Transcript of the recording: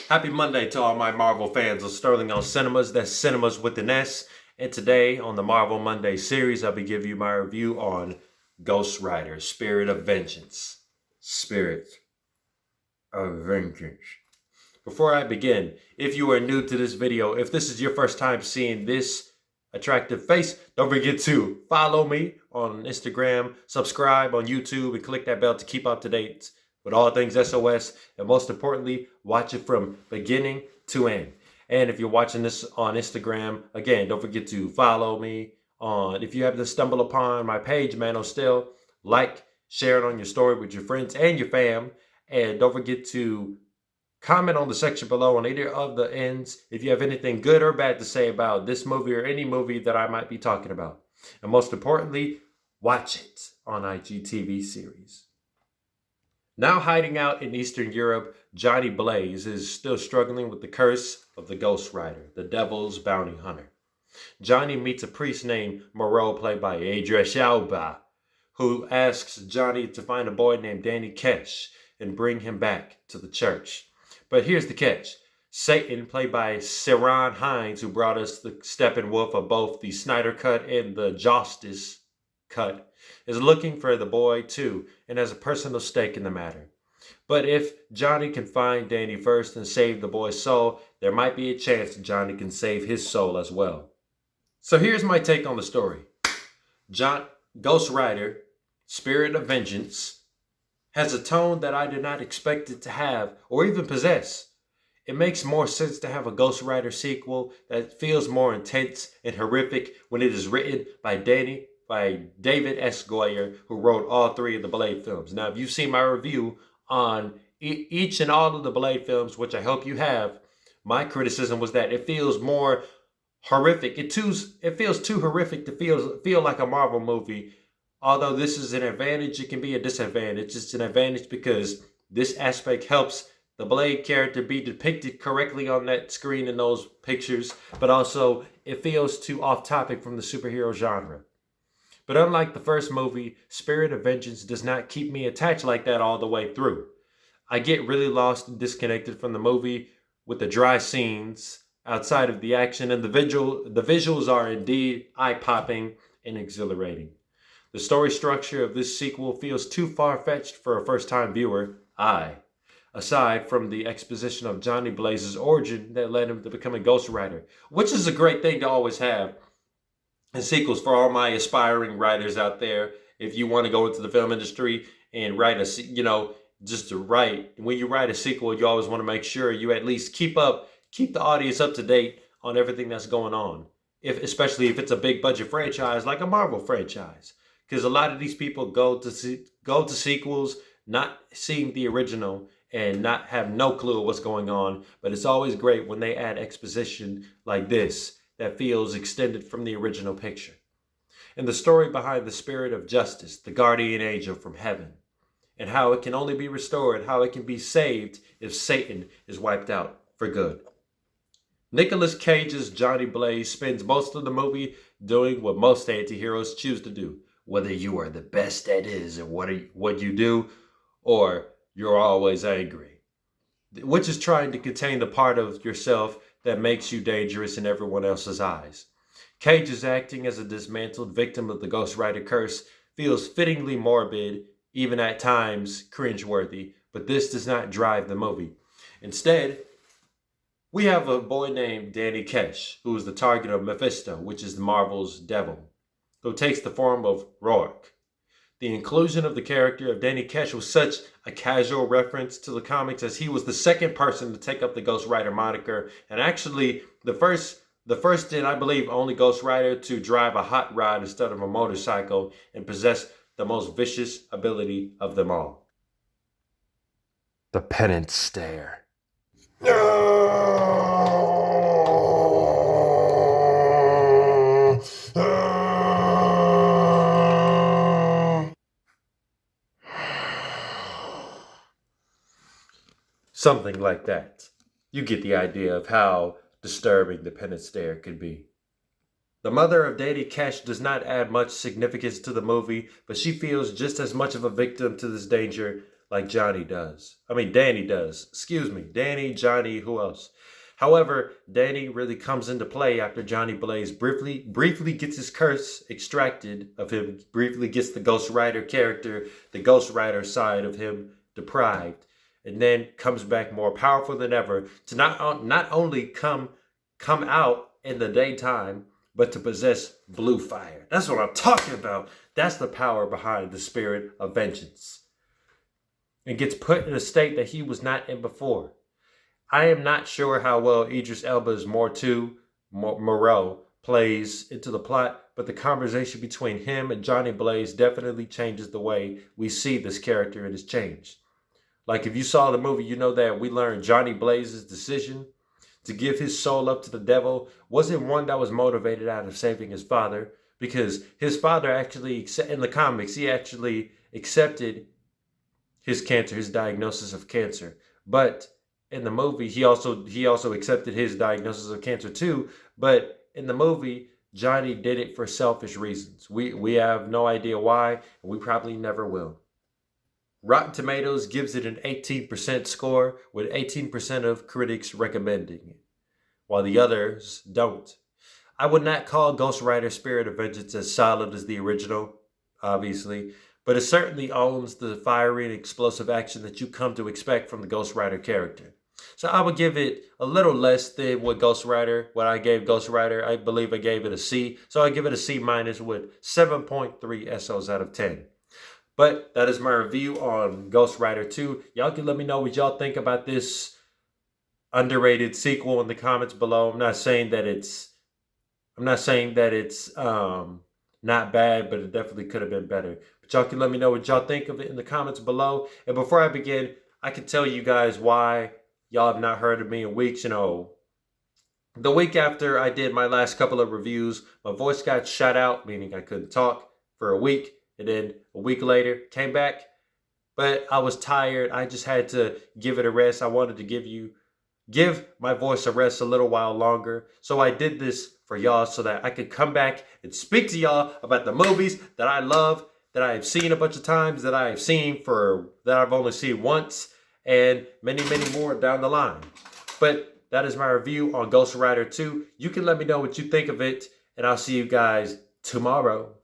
Happy Monday to all my Marvel fans of Sterling on Cinemas. That's Cinemas with an S. And today on the Marvel Monday series, I'll be giving you my review on Ghost Rider, Spirit of Vengeance. Spirit of Vengeance. Before I begin, if you are new to this video, if this is your first time seeing this attractive face, don't forget to follow me on Instagram, subscribe on YouTube, and click that bell to keep up to date with all things SOS, and most importantly, watch it from beginning to end. And if you're watching this on Instagram, again, don't forget to follow me on, if you happen to stumble upon my page, man, or still, like, share it on your story with your friends and your fam, and don't forget to comment on the section below on either of the ends if you have anything good or bad to say about this movie or any movie that I might be talking about. And most importantly, watch it on IGTV series. Now hiding out in Eastern Europe, Johnny Blaze is still struggling with the curse of the Ghost Rider, the Devil's Bounty Hunter. Johnny meets a priest named Moreau, played by Idris Elba, who asks Johnny to find a boy named Danny Cage and bring him back to the church. But here's the catch. Satan, played by Ciarán Hinds, who brought us the Steppenwolf of both the Snyder Cut and the Justice Cut, is looking for the boy too and has a personal stake in the matter. But if Johnny can find Danny first and save the boy's soul, there might be a chance that Johnny can save his soul as well. So here's my take on the story. Ghost Rider, Spirit of Vengeance, has a tone that I did not expect it to have or even possess. It makes more sense to have a Ghost Rider sequel that feels more intense and horrific when it is written by David S. Goyer, who wrote all three of the Blade films. Now, if you've seen my review on each and all of the Blade films, which I hope you have, my criticism was that it feels more horrific. It feels too horrific to feel like a Marvel movie. Although this is an advantage, it can be a disadvantage. It's an advantage because this aspect helps the Blade character be depicted correctly on that screen in those pictures, but also it feels too off topic from the superhero genre. But unlike the first movie, Spirit of Vengeance does not keep me attached like that all the way through. I get really lost and disconnected from the movie with the dry scenes outside of the action, and the visuals are indeed eye-popping and exhilarating. The story structure of this sequel feels too far-fetched for a first-time viewer, aside from the exposition of Johnny Blaze's origin that led him to become a Ghost Rider, which is a great thing to always have in sequels for all my aspiring writers out there. If you want to go into the film industry and write when you write a sequel, you always want to make sure you at least keep the audience up to date on everything that's going on. Especially if it's a big budget franchise like a Marvel franchise. Because a lot of these people go to sequels not seeing the original and not have no clue what's going on. But it's always great when they add exposition like this that feels extended from the original picture. And the story behind the Spirit of Justice, the guardian angel from heaven, and how it can only be restored, how it can be saved if Satan is wiped out for good. Nicolas Cage's Johnny Blaze spends most of the movie doing what most anti-heroes choose to do, whether you are the best at it or what you do, or you're always angry, which is trying to contain the part of yourself that makes you dangerous in everyone else's eyes. Cage's acting as a dismantled victim of the Ghost Rider curse feels fittingly morbid, even at times cringeworthy, but this does not drive the movie. Instead, we have a boy named Danny Cage, who is the target of Mephisto, which is Marvel's devil, who takes the form of Rourke. The inclusion of the character of Danny Cage was such a casual reference to the comics, as he was the second person to take up the Ghost Rider moniker, and actually the first and I believe only Ghost Rider to drive a hot rod instead of a motorcycle and possess the most vicious ability of them all. The penance stare. Something like that. You get the idea of how disturbing the penance stare could be. The mother of Danny Cage does not add much significance to the movie, but she feels just as much of a victim to this danger like Johnny does. I mean, Danny does. Excuse me. Danny, Johnny, who else? However, Danny really comes into play after Johnny Blaze briefly gets his curse extracted of him, briefly gets the Ghost Rider character, the Ghost Rider side of him deprived, and then comes back more powerful than ever to not only come out in the daytime, but to possess blue fire. That's what I'm talking about. That's the power behind the spirit of vengeance. And gets put in a state that he was not in before. I am not sure how well Idris Elba's Moreau plays into the plot, but the conversation between him and Johnny Blaze definitely changes the way we see this character. It has changed. Like if you saw the movie, you know that we learned Johnny Blaze's decision to give his soul up to the devil wasn't one that was motivated out of saving his father, because his father actually, in the comics, he actually accepted his cancer, his diagnosis of cancer. But in the movie, he also accepted his diagnosis of cancer too. But in the movie, Johnny did it for selfish reasons. We have no idea why, and we probably never will. Rotten Tomatoes gives it an 18% score, with 18% of critics recommending it, while the others don't. I would not call Ghost Rider Spirit of Vengeance as solid as the original, obviously, but it certainly owns the fiery and explosive action that you come to expect from the Ghost Rider character. So I would give it a little less than what I gave Ghost Rider. I believe I gave it a C. So I give it a C- with 7.3 SOs out of 10. But that is my review on Ghost Rider 2. Y'all can let me know what y'all think about this underrated sequel in the comments below. I'm not saying that it's not bad, but it definitely could have been better. But y'all can let me know what y'all think of it in the comments below. And before I begin, I can tell you guys why y'all have not heard of me in weeks. You know, the week after I did my last couple of reviews, my voice got shut out, meaning I couldn't talk for a week. And then a week later, came back. But I was tired. I just had to give it a rest. I wanted to give my voice a rest a little while longer. So I did this for y'all so that I could come back and speak to y'all about the movies that I love, that I have seen a bunch of times, that I've only seen once, and many, many more down the line. But that is my review on Ghost Rider 2. You can let me know what you think of it, and I'll see you guys tomorrow.